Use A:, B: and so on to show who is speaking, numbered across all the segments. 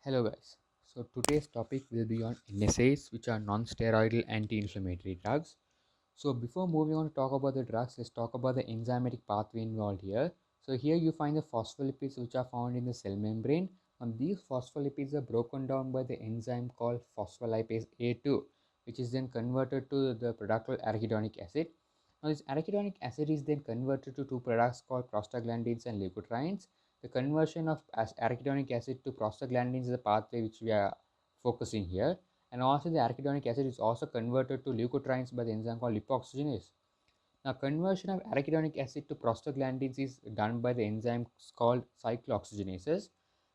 A: Hello guys. So today's topic will be on NSAIDs, which are non-steroidal anti-inflammatory drugs. So before moving on to talk about the drugs, let's talk about the enzymatic pathway involved here. So here you find the phospholipids which are found in the cell membrane, and these phospholipids are broken down by the enzyme called phospholipase A2, which is then converted to the product called arachidonic acid. Now this arachidonic acid is then converted to two products called prostaglandins and leukotrienes. The conversion of arachidonic acid to prostaglandins is the pathway which we are focusing here, and also the arachidonic acid is also converted to leukotrienes by the enzyme called lipoxygenase. Now, conversion of arachidonic acid to prostaglandins is done by the enzyme called cyclooxygenases.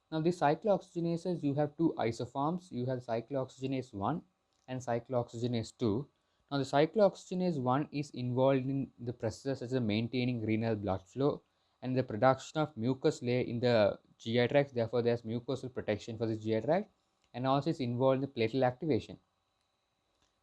A: Now, these cyclooxygenases, you have two isoforms. You have cyclooxygenase 1 and cyclooxygenase 2. Now, the cyclooxygenase 1 is involved in the processes such as maintaining renal blood flow and the production of mucus layer in the GI tract. Therefore, there's mucosal protection for the GI tract, and also it's involved in the platelet activation.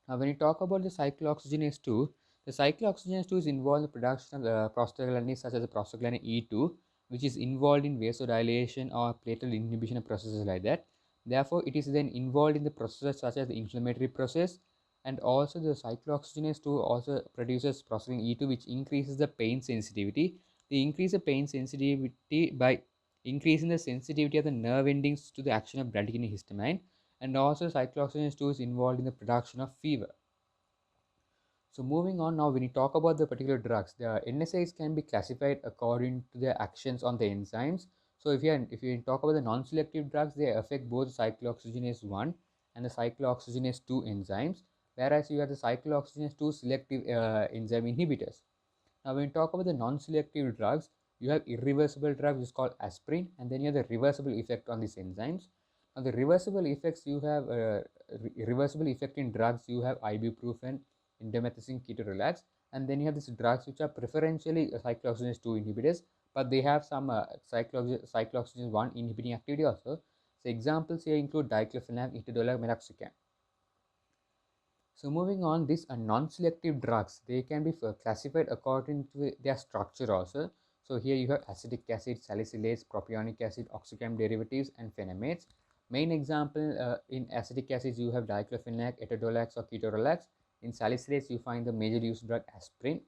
A: Now, when you talk about the cyclooxygenase 2, the cyclooxygenase 2 is involved in the production of prostaglandins such as the prostaglandin E2, which is involved in vasodilation or platelet inhibition processes like that. Therefore, it is then involved in the processes such as the inflammatory process, and also the cyclooxygenase 2 also produces prostaglandin E2, which increases the pain sensitivity. They increase the pain sensitivity by increasing the sensitivity of the nerve endings to the action of bradykinin histamine, and also cyclooxygenase 2 is involved in the production of fever. So moving on now, when you talk about the particular drugs, the NSAIDs can be classified according to their actions on the enzymes. So if you talk about the non-selective drugs, they affect both cyclooxygenase 1 and the cyclooxygenase 2 enzymes, whereas you have the cyclooxygenase 2 selective enzyme inhibitors. Now, when you talk about the non-selective drugs, you have irreversible drugs, which is called aspirin, and then you have the reversible effect on these enzymes. Now, the reversible effects you have reversible effect in drugs. You have ibuprofen, indomethacin, ketorolac, and then you have these drugs which are preferentially cyclooxygenase 2 inhibitors, but they have some cyclooxygenase 1 inhibiting activity also. So examples here include diclofenac, etodolac, meloxicam. So moving on, these are non-selective drugs. They can be classified according to their structure also. So here you have acetic acid, salicylates, propionic acid, oxycam derivatives, and phenamates. Main example in acetic acids you have diclofenac, etodolac, or ketorolac. In salicylates you find the major used drug aspirin,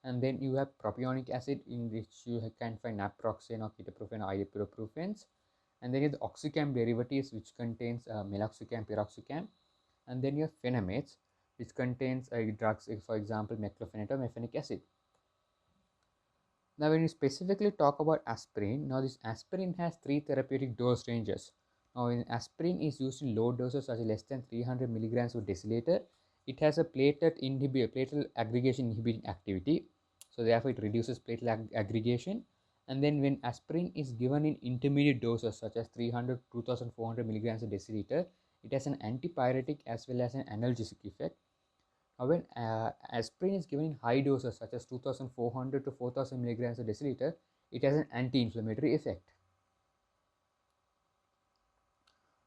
A: and then you have propionic acid, in which you can find naproxen or ketoprofen or ibuprofens, and then you have the oxycam derivatives, which contains meloxicam, piroxicam, and then you have phenamates, which contains drugs, for example, meclofenate or mefenic acid. Now, when you specifically talk about aspirin, now this aspirin has three therapeutic dose ranges. Now, in aspirin is used in low doses such as less than 300 milligrams per deciliter. It has a platelet aggregation inhibiting activity, so therefore it reduces platelet aggregation. And then when aspirin is given in intermediate doses such as 300 2400 milligrams per deciliter, it has an antipyretic as well as an analgesic effect. Now, when aspirin is given in high doses such as 2400 to 4000 milligrams per deciliter, it has an anti-inflammatory effect.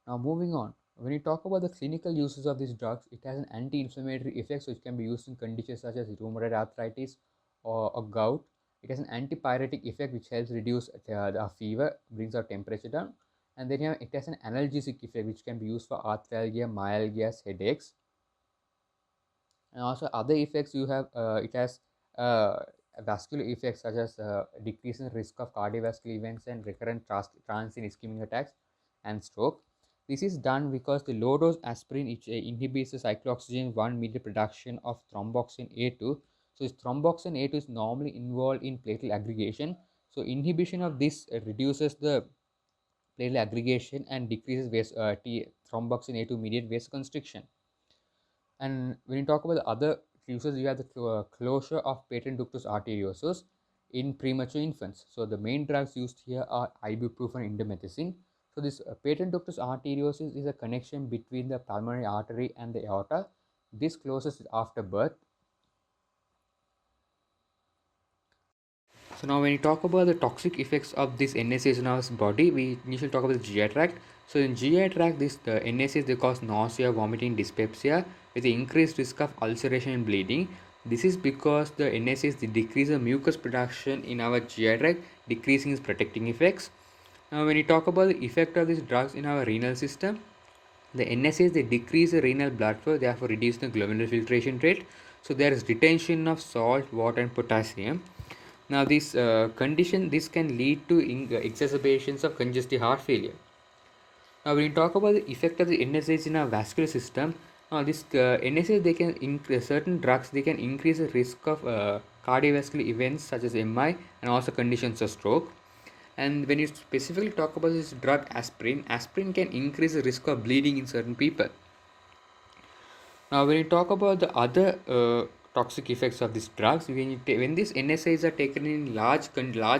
A: Now, moving on, when you talk about the clinical uses of these drugs, it has an anti-inflammatory effect, so it can be used in conditions such as rheumatoid arthritis or gout. It has an antipyretic effect, which helps reduce the fever, brings our temperature down, and then it has an analgesic effect, which can be used for arthralgia, myalgia, headaches. And also other effects you have, it has vascular effects such as decreasing risk of cardiovascular events and recurrent transient ischemic attacks and stroke. This is done because the low dose aspirin inhibits the cyclooxygenase 1 mediated production of thromboxane A2. So this thromboxane A2 is normally involved in platelet aggregation. So inhibition of this reduces the platelet aggregation and decreases thromboxane A2 mediated vasoconstriction. And when you talk about the other uses, you have the closure of patent ductus arteriosus in premature infants. So the main drugs used here are ibuprofen and indomethacin. So this patent ductus arteriosus is a connection between the pulmonary artery and the aorta. This closes after birth. So now when you talk about the toxic effects of this NSAIDs in our body, we initially talk about the GI tract. So in GI tract, the NSAIDs, they cause nausea, vomiting, dyspepsia with the increased risk of ulceration and bleeding. This is because the NSAIDs, they decrease the mucus production in our GI tract, decreasing its protecting effects. Now, when you talk about the effect of these drugs in our renal system, the NSAIDs they decrease the renal blood flow, therefore reduce the glomerular filtration rate. So there is retention of salt, water, and potassium. Now, this can lead to exacerbations of congestive heart failure. Now, when you talk about the effect of the NSAIDs in our vascular system, this NSAIDs they can increase certain drugs. They can increase the risk of cardiovascular events such as MI and also conditions of stroke. And when you specifically talk about this drug aspirin, aspirin can increase the risk of bleeding in certain people. Now, when you talk about the other toxic effects of these drugs, when these NSAIDs are taken in large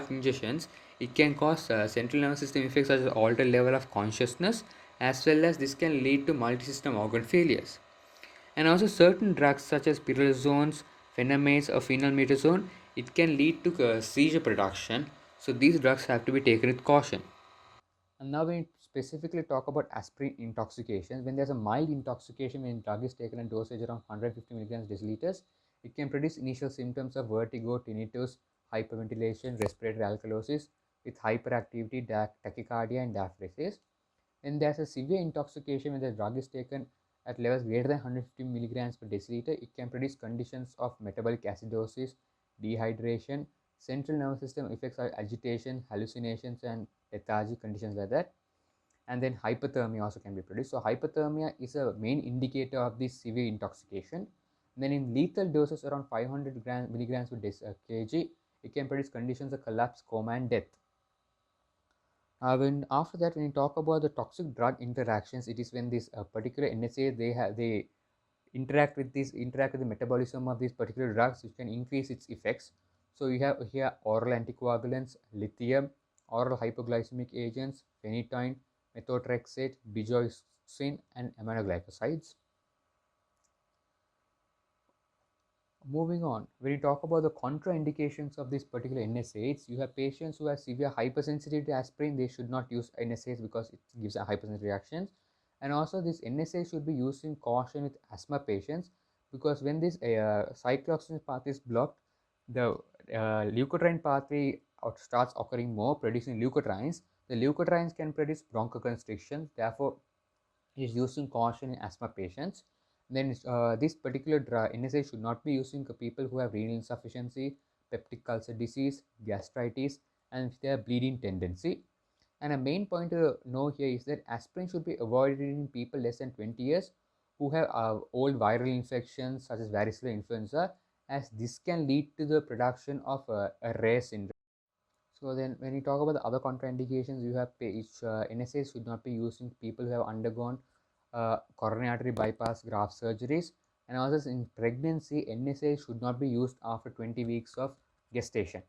A: injections, it can cause central nervous system effects such as altered level of consciousness, as well as this can lead to multi-system organ failures. And also certain drugs such as pyrozones, phenamates, or phenylmetazone, it can lead to seizure production. So these drugs have to be taken with caution. And now we specifically talk about aspirin intoxication. When there's a mild intoxication, when drug is taken at dosage around 150 milligrams deciliters, it can produce initial symptoms of vertigo, tinnitus, hyperventilation, respiratory alkalosis with hyperactivity, tachycardia, and diaphoresis. When there's a severe intoxication, when the drug is taken at levels greater than 150 milligrams per deciliter, it can produce conditions of metabolic acidosis, dehydration, central nervous system effects like agitation, hallucinations, and lethargic conditions like that. And then hypothermia also can be produced. So hypothermia is a main indicator of this severe intoxication. And then in lethal doses around 500 milligrams per kg, it can produce conditions of collapse, coma, and death. When after that, when you talk about the toxic drug interactions, it is when this particular NSA they interact with the metabolism of these particular drugs, which can increase its effects. So you have here oral anticoagulants, lithium, oral hypoglycemic agents, phenytoin, methotrexate, digoxin, and aminoglycosides. Moving on, when you talk about the contraindications of these particular NSAIDs, you have patients who have severe hypersensitivity to aspirin. They should not use NSAIDs because it gives a hypersensitivity reactions. And also, this NSAID should be used in caution with asthma patients because when this cyclooxygenase pathway is blocked, the leukotriene pathway starts occurring more, producing leukotrienes. The leukotrienes can produce bronchoconstriction. Therefore, it is used in caution in asthma patients. Then this particular NSA should not be used in people who have renal insufficiency, peptic ulcer disease, gastritis, and if they have bleeding tendency. And a main point to know here is that aspirin should be avoided in people less than 20 years who have old viral infections such as varicella influenza, as this can lead to the production of a rare syndrome. So then when you talk about the other contraindications, you have NSAIDs should not be used in people who have undergone coronary artery bypass graft surgeries, and also in pregnancy, NSAIDs should not be used after 20 weeks of gestation.